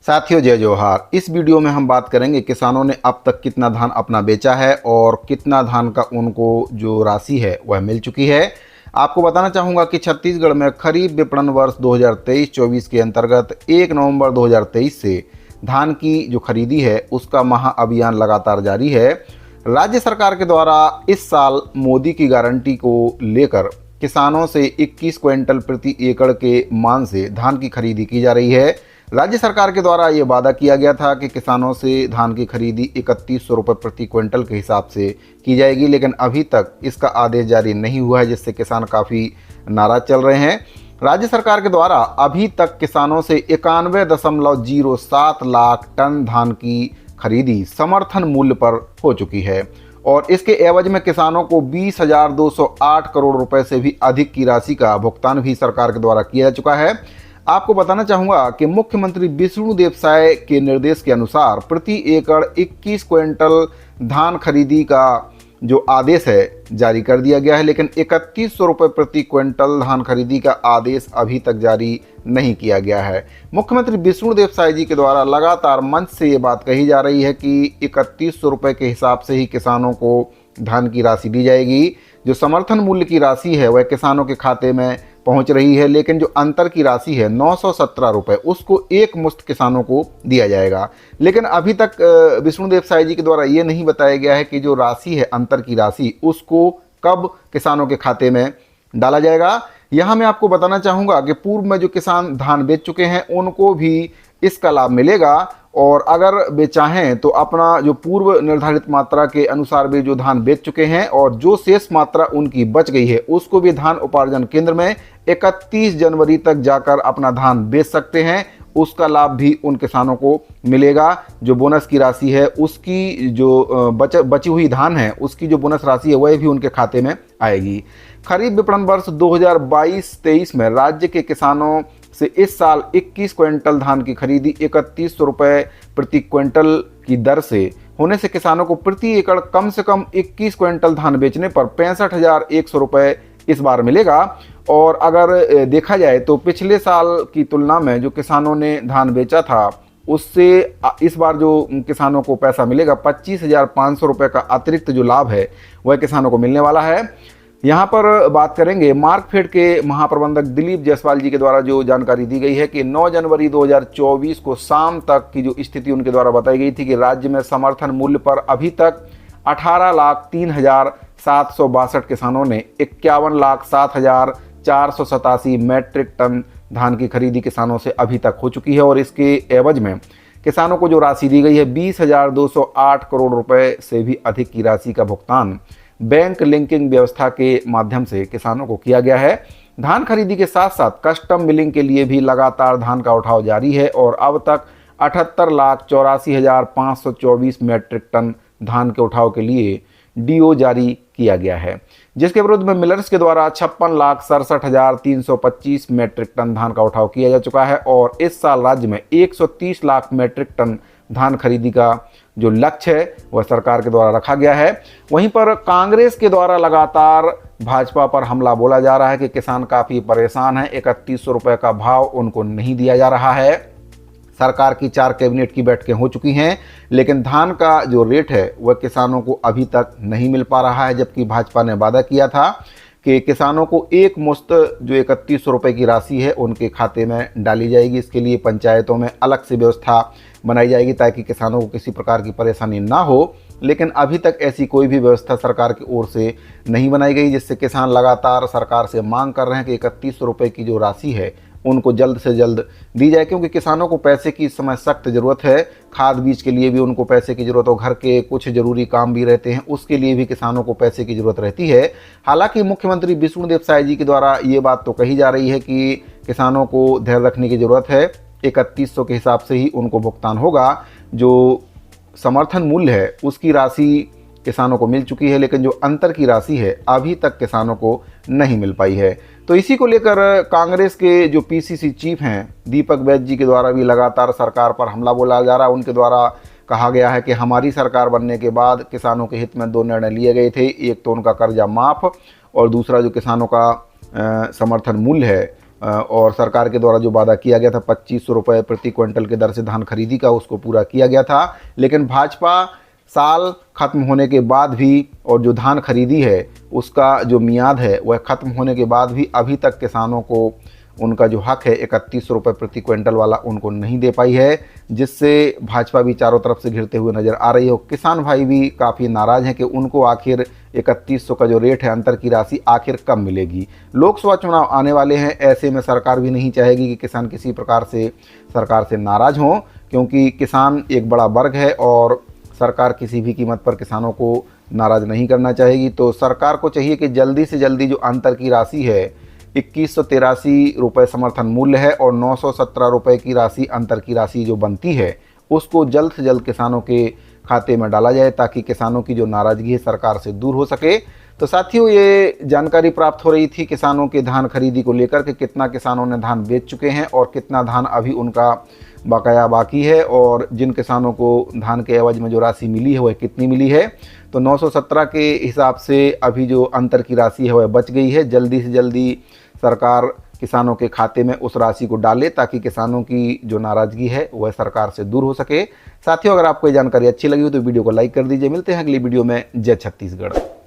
साथियों जय जोहार। इस वीडियो में हम बात करेंगे किसानों ने अब तक कितना धान अपना बेचा है और कितना धान का उनको जो राशि है वह मिल चुकी है। आपको बताना चाहूँगा कि छत्तीसगढ़ में खरीफ विपणन वर्ष 2023-24 के अंतर्गत 1 नवंबर 2023 से धान की जो खरीदी है उसका महाअभियान लगातार जारी है। राज्य सरकार के द्वारा इस साल मोदी की गारंटी को लेकर किसानों से 21 क्विंटल प्रति एकड़ के मान से धान की खरीदी की जा रही है। राज्य सरकार के द्वारा ये वादा किया गया था कि किसानों से धान की खरीदी 3100 रुपये प्रति क्विंटल के हिसाब से की जाएगी, लेकिन अभी तक इसका आदेश जारी नहीं हुआ है, जिससे किसान काफ़ी नाराज चल रहे हैं। राज्य सरकार के द्वारा अभी तक किसानों से 91.07 लाख टन धान की खरीदी समर्थन मूल्य पर हो चुकी है और इसके एवज में किसानों को 20,208 करोड़ रुपए से भी अधिक की राशि का भुगतान भी सरकार के द्वारा किया जा चुका है। आपको बताना चाहूँगा कि मुख्यमंत्री विष्णुदेव साय के निर्देश के अनुसार प्रति एकड़ 21 क्विंटल धान खरीदी का जो आदेश है जारी कर दिया गया है, लेकिन 3100 रुपये प्रति क्विंटल धान खरीदी का आदेश अभी तक जारी नहीं किया गया है। मुख्यमंत्री विष्णुदेव साय जी के द्वारा लगातार मंच से ये बात कही जा रही है कि 3100 रुपये के हिसाब से ही किसानों को धान की राशि दी जाएगी। जो समर्थन मूल्य की राशि है वह किसानों के खाते में पहुंच रही है, लेकिन जो अंतर की राशि है 917 रुपये उसको एक मुश्त किसानों को दिया जाएगा। लेकिन अभी तक विष्णुदेव साय जी के द्वारा ये नहीं बताया गया है कि जो राशि है अंतर की राशि उसको कब किसानों के खाते में डाला जाएगा। यहाँ मैं आपको बताना चाहूँगा कि पूर्व में जो किसान धान बेच चुके हैं उनको भी इसका लाभ मिलेगा और अगर वे चाहें तो अपना जो पूर्व निर्धारित मात्रा के अनुसार भी जो धान बेच चुके हैं और जो शेष मात्रा उनकी बच गई है उसको भी धान उपार्जन केंद्र में 31 जनवरी तक जाकर अपना धान बेच सकते हैं। उसका लाभ भी उन किसानों को मिलेगा। जो बोनस की राशि है उसकी जो बची हुई धान है उसकी जो बोनस राशि है वह भी उनके खाते में आएगी। खरीफ विपणन वर्ष 2022-23 में राज्य के किसानों से इस साल 21 क्विंटल धान की खरीदी 3100 रुपये प्रति क्विंटल की दर से होने से किसानों को प्रति एकड़ कम से कम 21 क्विंटल धान बेचने पर 65,100 रुपये इस बार मिलेगा। और अगर देखा जाए तो पिछले साल की तुलना में जो किसानों ने धान बेचा था उससे इस बार जो किसानों को पैसा मिलेगा 25,500 रुपये का अतिरिक्त जो लाभ है वह किसानों को मिलने वाला है। यहाँ पर बात करेंगे मार्कफेड के महाप्रबंधक दिलीप जायसवाल जी के द्वारा जो जानकारी दी गई है कि 9 जनवरी 2024 को शाम तक की जो स्थिति उनके द्वारा बताई गई थी कि राज्य में समर्थन मूल्य पर अभी तक 18,03,762 किसानों ने 51,07,487 मैट्रिक टन धान की खरीदी किसानों से अभी तक हो चुकी है और इसके एवज में किसानों को जो राशि दी गई है 20,208 करोड़ रुपए से भी अधिक की राशि का भुगतान बैंक लिंकिंग व्यवस्था के माध्यम से किसानों को किया गया है। धान खरीदी के साथ साथ कस्टम मिलिंग के लिए भी लगातार धान का उठाव जारी है और अब तक 78,84,524 मैट्रिक टन धान के उठाव के लिए डीओ जारी किया गया है, जिसके विरुद्ध में मिलर्स के द्वारा 56,67,325 मैट्रिक टन धान का उठाव किया जा चुका है और इस साल राज्य में 130 लाख मैट्रिक टन धान खरीदी का जो लक्ष्य है वह सरकार के द्वारा रखा गया है। वहीं पर कांग्रेस के द्वारा लगातार भाजपा पर हमला बोला जा रहा है कि किसान काफ़ी परेशान है, 3100 रुपये का भाव उनको नहीं दिया जा रहा है। सरकार की 4 कैबिनेट की बैठकें हो चुकी हैं, लेकिन धान का जो रेट है वह किसानों को अभी तक नहीं मिल पा रहा है, जबकि भाजपा ने वादा किया था कि किसानों को एक मुश्त जो 3100 रुपये की राशि है उनके खाते में डाली जाएगी। इसके लिए पंचायतों में अलग से व्यवस्था बनाई जाएगी ताकि किसानों को किसी प्रकार की परेशानी ना हो, लेकिन अभी तक ऐसी कोई भी व्यवस्था सरकार की ओर से नहीं बनाई गई, जिससे किसान लगातार सरकार से मांग कर रहे हैं कि 3100 रुपये की जो राशि है उनको जल्द से जल्द दी जाए, क्योंकि किसानों को पैसे की इस समय सख्त ज़रूरत है। खाद बीज के लिए भी उनको पैसे की ज़रूरत हो, घर के कुछ ज़रूरी काम भी रहते हैं उसके लिए भी किसानों को पैसे की ज़रूरत रहती है। हालांकि मुख्यमंत्री विष्णुदेव साय जी के द्वारा ये बात तो कही जा रही है कि किसानों को धैर्य रखने की ज़रूरत है, 3100 के हिसाब से ही उनको भुगतान होगा। जो समर्थन मूल्य है उसकी राशि किसानों को मिल चुकी है, लेकिन जो अंतर की राशि है अभी तक किसानों को नहीं मिल पाई है। तो इसी को लेकर कांग्रेस के जो पीसीसी चीफ हैं दीपक वैद्य जी के द्वारा भी लगातार सरकार पर हमला बोला जा रहा है। उनके द्वारा कहा गया है कि हमारी सरकार बनने के बाद किसानों के हित में 2 निर्णय लिए गए थे, एक तो उनका कर्जा माफ़ और दूसरा जो किसानों का समर्थन मूल्य है और सरकार के द्वारा जो वादा किया गया था 2500 रुपये प्रति क्विंटल के दर से धान खरीदी का, उसको पूरा किया गया था। लेकिन भाजपा साल खत्म होने के बाद भी और जो धान खरीदी है उसका जो मियाद है वह ख़त्म होने के बाद भी अभी तक किसानों को उनका जो हक है 3100 रुपये प्रति क्विंटल वाला उनको नहीं दे पाई है, जिससे भाजपा भी चारों तरफ से घिरते हुए नज़र आ रही है। किसान भाई भी काफ़ी नाराज़ हैं कि उनको आखिर 3100 का जो रेट है अंतर की राशि आखिर कब मिलेगी। लोकसभा चुनाव आने वाले हैं, ऐसे में सरकार भी नहीं चाहेगी कि किसान किसी प्रकार से सरकार से नाराज़ हों, क्योंकि किसान एक बड़ा वर्ग है और सरकार किसी भी कीमत पर किसानों को नाराज़ नहीं करना चाहेगी। तो सरकार को चाहिए कि जल्दी से जल्दी जो अंतर की राशि है 2183 रुपये समर्थन मूल्य है और 917 रुपये की राशि अंतर की राशि जो बनती है उसको जल्द से जल्द किसानों के खाते में डाला जाए, ताकि किसानों की जो नाराज़गी है सरकार से दूर हो सके। तो साथियों, ये जानकारी प्राप्त हो रही थी किसानों के धान खरीदी को लेकर के कितना किसानों ने धान बेच चुके हैं और कितना धान अभी उनका बकाया बाकी है, और जिन किसानों को धान के एवज में जो राशि मिली है वह कितनी मिली है। तो 917 के हिसाब से अभी जो अंतर की राशि है वह बच गई है। जल्दी से जल्दी सरकार किसानों के खाते में उस राशि को डाले, ताकि किसानों की जो नाराज़गी है वह सरकार से दूर हो सके। साथियों, अगर आपको ये जानकारी अच्छी लगी हो तो वीडियो को लाइक कर दीजिए। मिलते हैं अगली वीडियो में। जय छत्तीसगढ़।